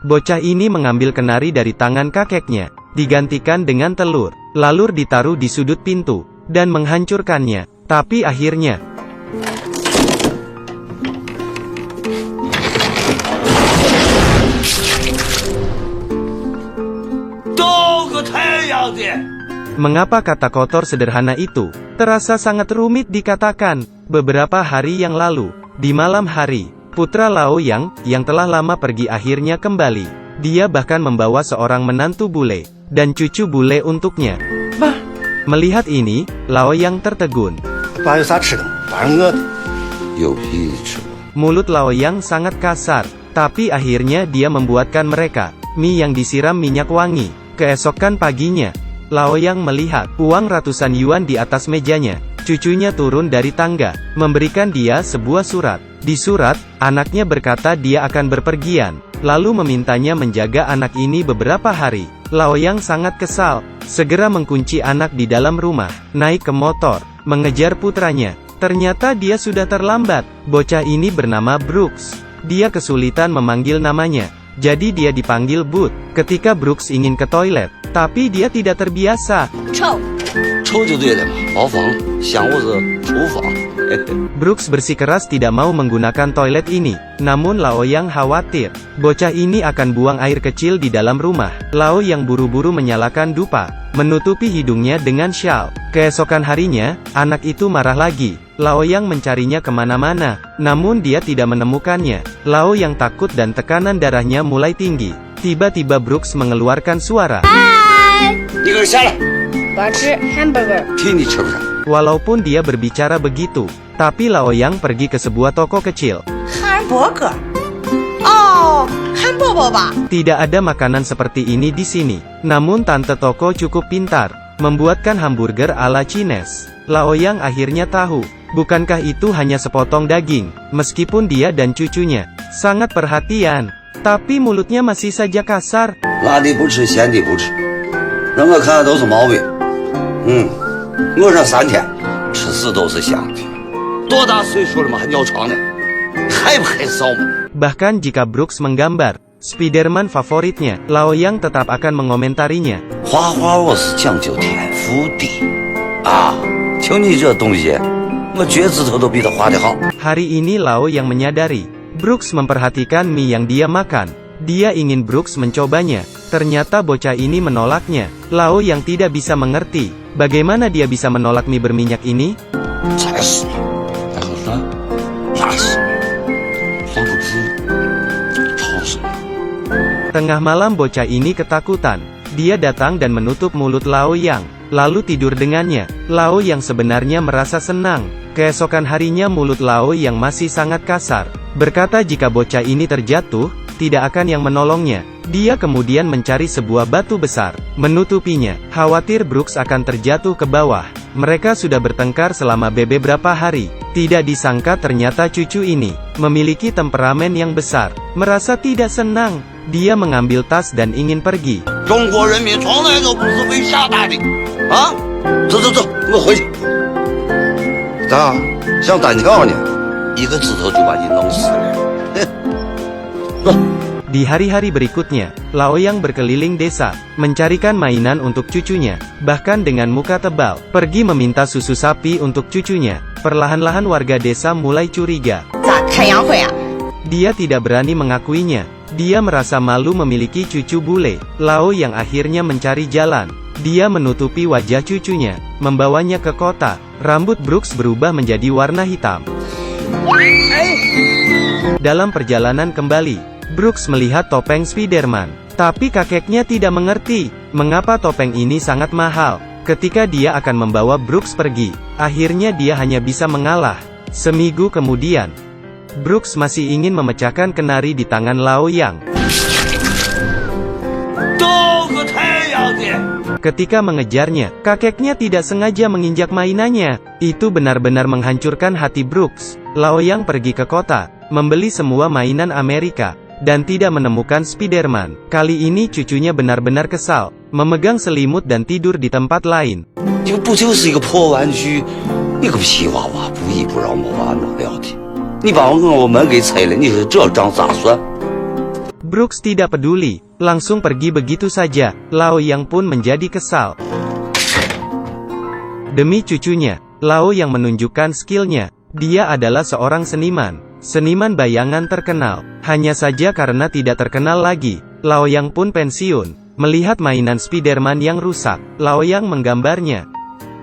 Bocah ini mengambil kenari dari tangan kakeknya, digantikan dengan telur, lalu ditaruh di sudut pintu, dan menghancurkannya. Tapi akhirnya, mengapa kata kotor sederhana itu terasa sangat rumit dikatakan? Beberapa hari yang lalu, di malam hari, putra Laoyang, yang telah lama pergi akhirnya kembali. Dia bahkan membawa seorang menantu bule, dan cucu bule untuknya. Melihat ini, Laoyang tertegun. Mulut Laoyang sangat kasar, tapi akhirnya dia membuatkan mereka mie yang disiram minyak wangi. Keesokan paginya, Laoyang melihat uang ratusan yuan di atas mejanya. Cucunya turun dari tangga, memberikan dia sebuah surat. Di surat, anaknya berkata dia akan berpergian, lalu memintanya menjaga anak ini beberapa hari. Laoyang sangat kesal, segera mengunci anak di dalam rumah, naik ke motor, mengejar putranya. Ternyata dia sudah terlambat. Bocah ini bernama Brooks. Dia kesulitan memanggil namanya, jadi dia dipanggil Bud. Ketika Brooks ingin ke toilet, tapi dia tidak terbiasa. Brooks bersikeras tidak mau menggunakan toilet ini, namun Laoyang khawatir bocah ini akan buang air kecil di dalam rumah. Laoyang buru-buru menyalakan dupa, menutupi hidungnya dengan syal. Keesokan harinya, anak itu marah lagi. Laoyang mencarinya kemana-mana, namun dia tidak menemukannya. Laoyang takut dan tekanan darahnya mulai tinggi. Tiba-tiba Brooks mengeluarkan suara. Walaupun dia berbicara begitu, tapi Laoyang pergi ke sebuah toko kecil. Tidak ada makanan seperti ini di sini. Namun tante toko cukup pintar, membuatkan hamburger ala Chinese. Laoyang akhirnya tahu, bukankah itu hanya sepotong daging. Meskipun dia dan cucunya sangat perhatian, tapi mulutnya masih saja kasar. Bahkan jika Brooks menggambar Spiderman favoritnya, Laoyang tetap akan mengomentarinya. Hari ini Laoyang menyadari Brooks memperhatikan mie yang dia makan. Dia ingin Brooks mencobanya. Ternyata bocah ini menolaknya. Laoyang tidak bisa mengerti, bagaimana dia bisa menolak mie berminyak ini? Tengah malam bocah ini ketakutan. Dia datang dan menutup mulut Laoyang, lalu tidur dengannya. Laoyang sebenarnya merasa senang. Keesokan harinya mulut Laoyang masih sangat kasar, berkata jika bocah ini terjatuh, tidak akan yang menolongnya. Dia kemudian mencari sebuah batu besar, menutupinya, khawatir Brooks akan terjatuh ke bawah. Mereka sudah bertengkar selama beberapa hari. Tidak disangka ternyata cucu ini memiliki temperamen yang besar. Merasa tidak senang, dia mengambil tas dan ingin pergi. Di hari-hari berikutnya, Laoyang berkeliling desa, mencarikan mainan untuk cucunya, bahkan dengan muka tebal, pergi meminta susu sapi untuk cucunya. Perlahan-lahan warga desa mulai curiga. Dia tidak berani mengakuinya. Dia merasa malu memiliki cucu bule. Laoyang akhirnya mencari jalan. Dia menutupi wajah cucunya, membawanya ke kota. Rambut Brooks berubah menjadi warna hitam. Dalam perjalanan kembali, Brooks melihat topeng Spiderman. Tapi kakeknya tidak mengerti, mengapa topeng ini sangat mahal. Ketika dia akan membawa Brooks pergi, akhirnya dia hanya bisa mengalah. Seminggu kemudian, Brooks masih ingin memecahkan kenari di tangan Laoyang. Ketika mengejarnya, kakeknya tidak sengaja menginjak mainannya. Itu benar-benar menghancurkan hati Brooks. Laoyang pergi ke kota, membeli semua mainan Amerika, dan tidak menemukan Spiderman. Kali ini cucunya benar-benar kesal, memegang selimut dan tidur di tempat lain. Brooks tidak peduli, langsung pergi begitu saja. Lao Yang pun menjadi kesal. Demi cucunya, Lao Yang menunjukkan skillnya. Dia adalah seorang seniman bayangan terkenal. Hanya saja karena tidak terkenal lagi, Lao Yang pun pensiun. Melihat mainan Spiderman yang rusak, Lao Yang menggambarnya.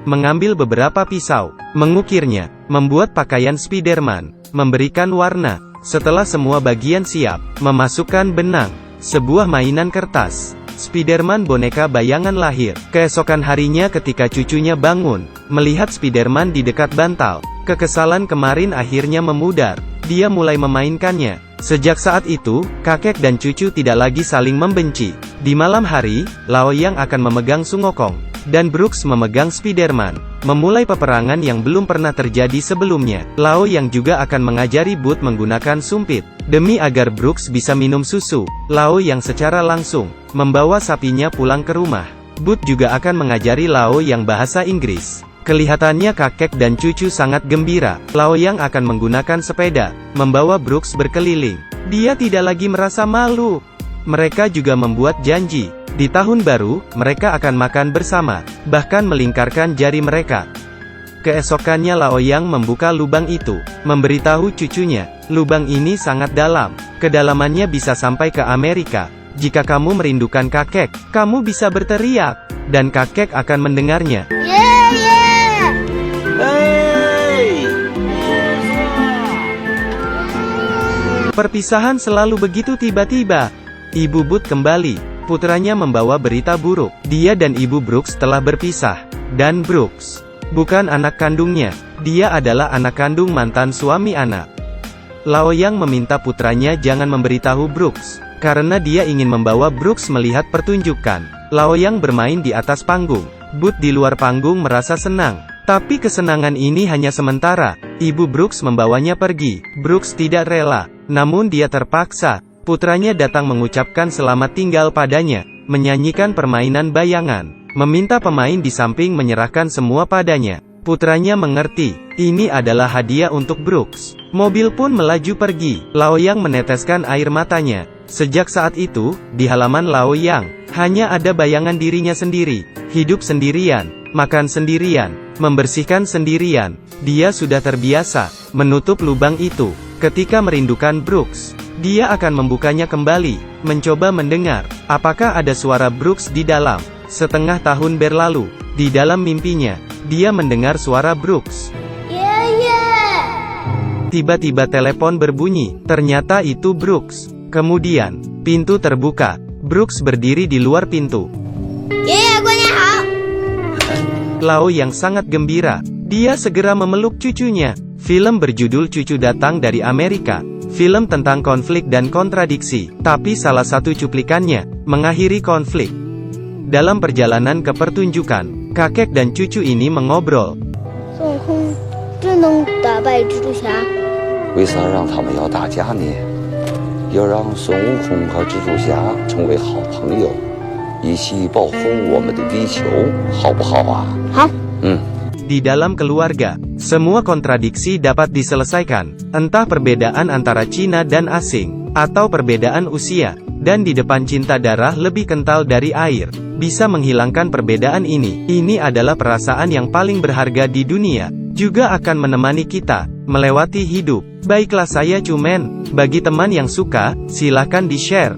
Mengambil beberapa pisau, mengukirnya, membuat pakaian Spiderman, memberikan warna. Setelah semua bagian siap, memasukkan benang, sebuah mainan kertas. Spiderman boneka bayangan lahir. Keesokan harinya ketika cucunya bangun, melihat Spiderman di dekat bantal, kekesalan kemarin akhirnya memudar. Dia mulai memainkannya. Sejak saat itu, kakek dan cucu tidak lagi saling membenci. Di malam hari, Lao Yang akan memegang Sungokong, dan Brooks memegang Spiderman. Memulai peperangan yang belum pernah terjadi sebelumnya. Lao Yang juga akan mengajari Bud menggunakan sumpit, demi agar Brooks bisa minum susu. Lao Yang secara langsung membawa sapinya pulang ke rumah. Bud juga akan mengajari Lao Yang bahasa Inggris. Kelihatannya kakek dan cucu sangat gembira. Lao Yang akan menggunakan sepeda, membawa Brooks berkeliling. Dia tidak lagi merasa malu. Mereka juga membuat janji. Di tahun baru, mereka akan makan bersama, bahkan melingkarkan jari mereka. Keesokannya Lao Yang membuka lubang itu, memberitahu cucunya, lubang ini sangat dalam. Kedalamannya bisa sampai ke Amerika. Jika kamu merindukan kakek, kamu bisa berteriak, dan kakek akan mendengarnya. Perpisahan selalu begitu tiba-tiba. Ibu Bud kembali. Putranya membawa berita buruk. Dia dan ibu Brooks telah berpisah. Dan Brooks bukan anak kandungnya. Dia adalah anak kandung mantan suami anak. Lao Yang meminta putranya jangan memberitahu Brooks, karena dia ingin membawa Brooks melihat pertunjukan. Lao Yang bermain di atas panggung. Bud di luar panggung merasa senang. Tapi kesenangan ini hanya sementara. Ibu Brooks membawanya pergi. Brooks tidak rela, namun dia terpaksa. Putranya datang mengucapkan selamat tinggal padanya, menyanyikan permainan bayangan, meminta pemain di samping menyerahkan semua padanya. Putranya mengerti, ini adalah hadiah untuk Brooks. Mobil pun melaju pergi. Lao Yang meneteskan air matanya. Sejak saat itu, di halaman Lao Yang, hanya ada bayangan dirinya sendiri. Hidup sendirian, makan sendirian, membersihkan sendirian. Dia sudah terbiasa menutup lubang itu. Ketika merindukan Brooks, dia akan membukanya kembali, mencoba mendengar, apakah ada suara Brooks di dalam. Setengah tahun berlalu, di dalam mimpinya, dia mendengar suara Brooks. Tiba-tiba telepon berbunyi, ternyata itu Brooks. Kemudian, pintu terbuka, Brooks berdiri di luar pintu. Lao Yang sangat gembira, dia segera memeluk cucunya. Film berjudul Cucu Datang dari Amerika. Film tentang konflik dan kontradiksi, tapi salah satu cuplikannya mengakhiri konflik. Dalam perjalanan ke pertunjukan, kakek dan cucu ini mengobrol. Di dalam keluarga, semua kontradiksi dapat diselesaikan, entah perbedaan antara Cina dan asing, atau perbedaan usia, dan di depan cinta darah lebih kental dari air, bisa menghilangkan perbedaan ini. Ini adalah perasaan yang paling berharga di dunia, juga akan menemani kita melewati hidup. Baiklah, saya Cumen. Bagi teman yang suka, silahkan di-share.